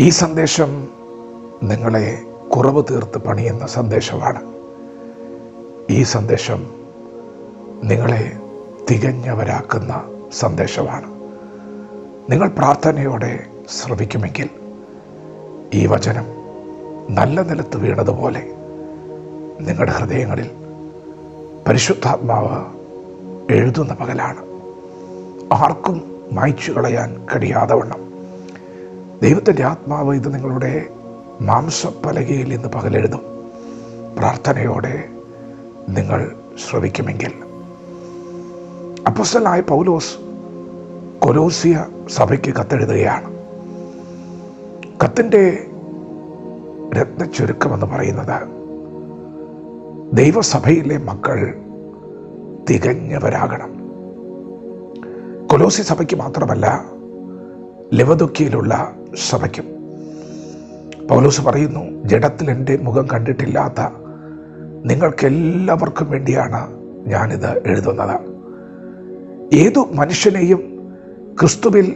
ഈ സന്ദേശം നിങ്ങളെ കുറവ് തീർത്ത് പണിയുന്ന സന്ദേശമാണ്. ഈ സന്ദേശം നിങ്ങളെ തികഞ്ഞവരാക്കുന്ന സന്ദേശമാണ്. നിങ്ങൾ പ്രാർത്ഥനയോടെ ശ്രവിക്കുമെങ്കിൽ ഈ വചനം നല്ല നിലത്ത് വീണതുപോലെ നിങ്ങളുടെ ഹൃദയങ്ങളിൽ പരിശുദ്ധാത്മാവ് എഴുതുന്ന പകലാണ്. ആർക്കും മായ്ച്ചു കളയാൻ കഴിയാതെ വണ്ണം ദൈവത്തിൻ്റെ ആത്മാവ് ഇത് നിങ്ങളുടെ മാംസപ്പലകയിൽ ഇന്ന് പകലെഴുതും. പ്രാർത്ഥനയോടെ നിങ്ങൾ ശ്രവിക്കുമെങ്കിൽ. അപ്പോസ്തലനായ പൗലോസ് കൊലോസ്യ സഭയ്ക്ക് കത്തെഴുതുകയാണ്. കത്തിൻ്റെ രത്നച്ചുരുക്കമെന്ന് പറയുന്നത് ദൈവസഭയിലെ മക്കൾ തികഞ്ഞവരാകണം. കൊലോസി സഭയ്ക്ക് മാത്രമല്ല, ലവദോക്യയിലുള്ള സഭയ്ക്കും. പൗലോസ് പറയുന്നു, ജഡത്തിൽ എൻ്റെ മുഖം കണ്ടിട്ടില്ലാത്ത നിങ്ങൾക്കെല്ലാവർക്കും വേണ്ടിയാണ് ഞാനിത് എഴുതുന്നത്. ഏതു മനുഷ്യനെയും ക്രിസ്തുവിൽ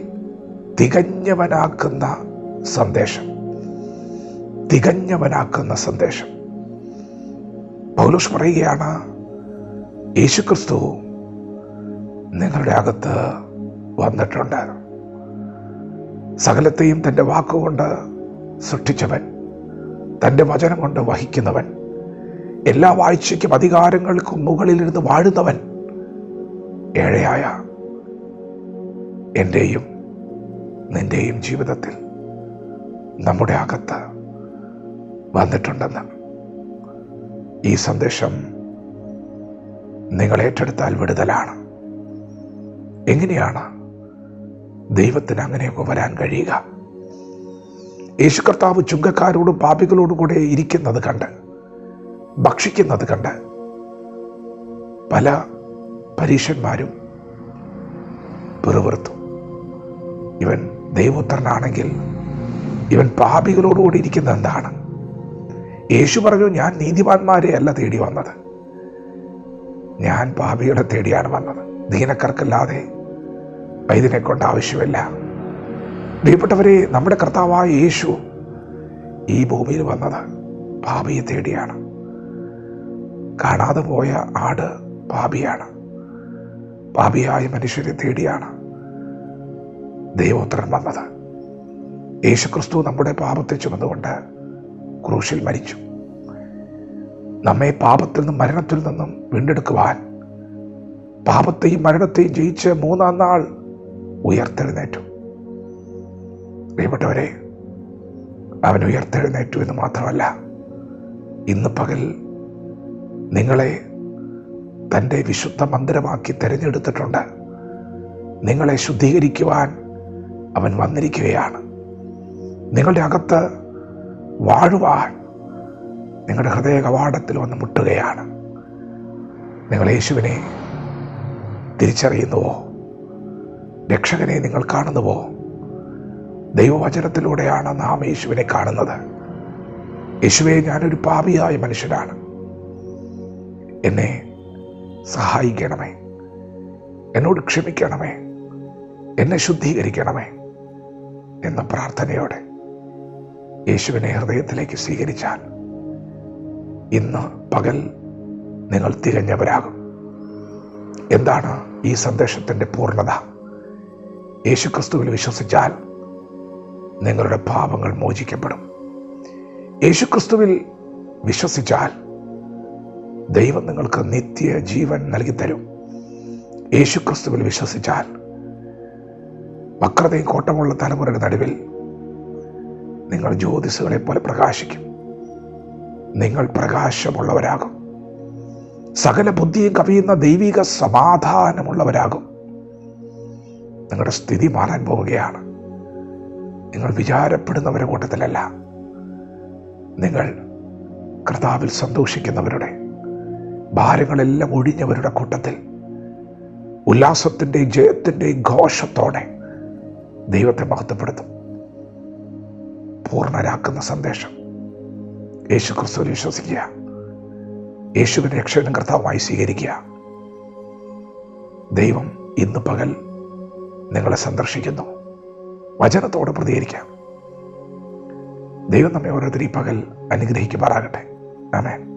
തികഞ്ഞവനാക്കുന്ന സന്ദേശം, തികഞ്ഞവനാക്കുന്ന സന്ദേശം. പൗലോസ് പറയുകയാണ്, യേശുക്രിസ്തു നിങ്ങളുടെ അകത്ത് വന്നിട്ടുണ്ട്. സകലത്തെയും തൻ്റെ വാക്കുകൊണ്ട് സൃഷ്ടിച്ചവൻ, തൻ്റെ വചനം കൊണ്ട് വഹിക്കുന്നവൻ, എല്ലാ വാഴ്ചയ്ക്കും അധികാരങ്ങൾക്കും മുകളിലിരുന്ന് വാഴുന്നവൻ, ഏഴയായ എൻ്റെയും നിൻ്റെയും ജീവിതത്തിൽ നമ്മുടെ അകത്ത് വന്നിട്ടുണ്ടെന്ന്. ഈ സന്ദേശം നിങ്ങൾ ഏറ്റെടുത്താൽ വിടുതലാണ്. എങ്ങനെയാണ് ദൈവത്തിന് അങ്ങനെയൊക്കെ വരാൻ കഴിയുക? യേശു കർത്താവ് ചുങ്കക്കാരോടും പാപികളോടും കൂടെ ഇരിക്കുന്നത് കണ്ട്, ഭക്ഷിക്കുന്നത് കണ്ട് പല പരീശന്മാരും പിറുപിറുത്തു. ഇവൻ ദൈവപുത്രനാണെങ്കിൽ ഇവൻ പാപികളോടുകൂടി ഇരിക്കുന്നത് എന്താണ്? യേശു പറഞ്ഞു, ഞാൻ നീതിമാന്മാരെ അല്ല തേടി വന്നത്, ഞാൻ പാപികളെ തേടിയാണ് വന്നത്. ദീനക്കാർക്കല്ലാതെ വൈദ്യനെ കൊണ്ട് ആവശ്യമില്ല. പ്രിയപ്പെട്ടവരെ, നമ്മുടെ കർത്താവായ യേശു ഈ ഭൂമിയിൽ വന്നത് പാപിയെ തേടിയാണ്. കാണാതെ പോയ ആട് പാപിയാണ്. പാപിയായ മനുഷ്യരെ തേടിയാണ് ദൈവപുത്രൻ വന്നത്. യേശുക്രിസ്തു നമ്മുടെ പാപത്തെ ചുമന്നുകൊണ്ട് ക്രൂശിൽ മരിച്ചു. നമ്മെ പാപത്തിൽ നിന്നും മരണത്തിൽ നിന്നും വീണ്ടെടുക്കുവാൻ പാപത്തെയും മരണത്തെയും ജയിച്ച് മൂന്നാം നാൾ ഉയർത്തെഴുന്നേറ്റു. പ്രിയപ്പെട്ടവരെ, അവൻ ഉയർത്തെഴുന്നേറ്റു എന്ന് മാത്രമല്ല, ഇന്ന് പകൽ നിങ്ങളെ തൻ്റെ വിശുദ്ധ മന്ദിരമാക്കി തിരഞ്ഞെടുത്തിട്ടുണ്ട്. നിങ്ങളെ ശുദ്ധീകരിക്കുവാൻ അവൻ വന്നിരിക്കുകയാണ്. നിങ്ങളുടെ അകത്ത് വാഴുവാൻ നിങ്ങളുടെ ഹൃദയ കവാടത്തിൽ വന്ന് മുട്ടുകയാണ്. നിങ്ങൾ യേശുവിനെ തിരിച്ചറിയുന്നുവോ? രക്ഷകനെ നിങ്ങൾ കാണുന്നുവോ? ദൈവവചനത്തിലൂടെയാണ് നാം യേശുവിനെ കാണുന്നത്. യേശുവേ, ഞാനൊരു പാപിയായ മനുഷ്യനാണ്, എന്നെ സഹായിക്കണമേ, എന്നോട് ക്ഷമിക്കണമേ, എന്നെ ശുദ്ധീകരിക്കണമേ എന്ന പ്രാർത്ഥനയോടെ യേശുവിനെ ഹൃദയത്തിലേക്ക് സ്വീകരിച്ചാൽ ഇന്ന് പകൽ നിങ്ങൾ തികഞ്ഞവരാകും. എന്താണ് ഈ സന്ദേശത്തിൻ്റെ പൂർണ്ണത? യേശുക്രിസ്തുവിൽ വിശ്വസിച്ചാൽ നിങ്ങളുടെ പാപങ്ങൾ മോചിക്കപ്പെടും. യേശുക്രിസ്തുവിൽ വിശ്വസിച്ചാൽ ദൈവം നിങ്ങൾക്ക് നിത്യ ജീവൻ നൽകിത്തരും. യേശുക്രിസ്തുവിൽ വിശ്വസിച്ചാൽ വക്രതയും കോട്ടമുള്ള തലമുറയുടെ നടുവിൽ നിങ്ങൾ ജ്യോതിസുകളെ പോലെ പ്രകാശിക്കും. നിങ്ങൾ പ്രകാശമുള്ളവരാകും. സകല ബുദ്ധിയും കവിയുന്ന ദൈവിക സമാധാനമുള്ളവരാകും. നിങ്ങളുടെ സ്ഥിതി മാറാൻ പോവുകയാണ്. നിങ്ങൾ വിചാരപ്പെടുന്നവരുടെ കൂട്ടത്തിലല്ല, നിങ്ങൾ കർത്താവിൽ സന്തോഷിക്കുന്നവരുടെ, ഭാരങ്ങളെല്ലാം ഒഴിഞ്ഞവരുടെ കൂട്ടത്തിൽ ഉല്ലാസത്തിൻ്റെയും ജയത്തിൻ്റെയും ഘോഷത്തോടെ ദൈവത്തെ മഹത്വപ്പെടുത്തും. പൂർണ്ണരാക്കുന്ന സന്ദേശം യേശുക്രിസ്തുവിൽ വിശ്വസിക്കുക. യേശുവിനെ രക്ഷകനും കർത്താവുമായി സ്വീകരിക്കുക. ദൈവം ഇന്ന് പകൽ നിങ്ങളെ സന്ദർശിക്കുന്നു. വചനത്തോട് പ്രതികരിക്കാം. ദൈവം നമ്മെ ഓരോരുത്തരും ഈ പകൽ അനുഗ്രഹിക്കുമാറാകട്ടെ. ആമേൻ.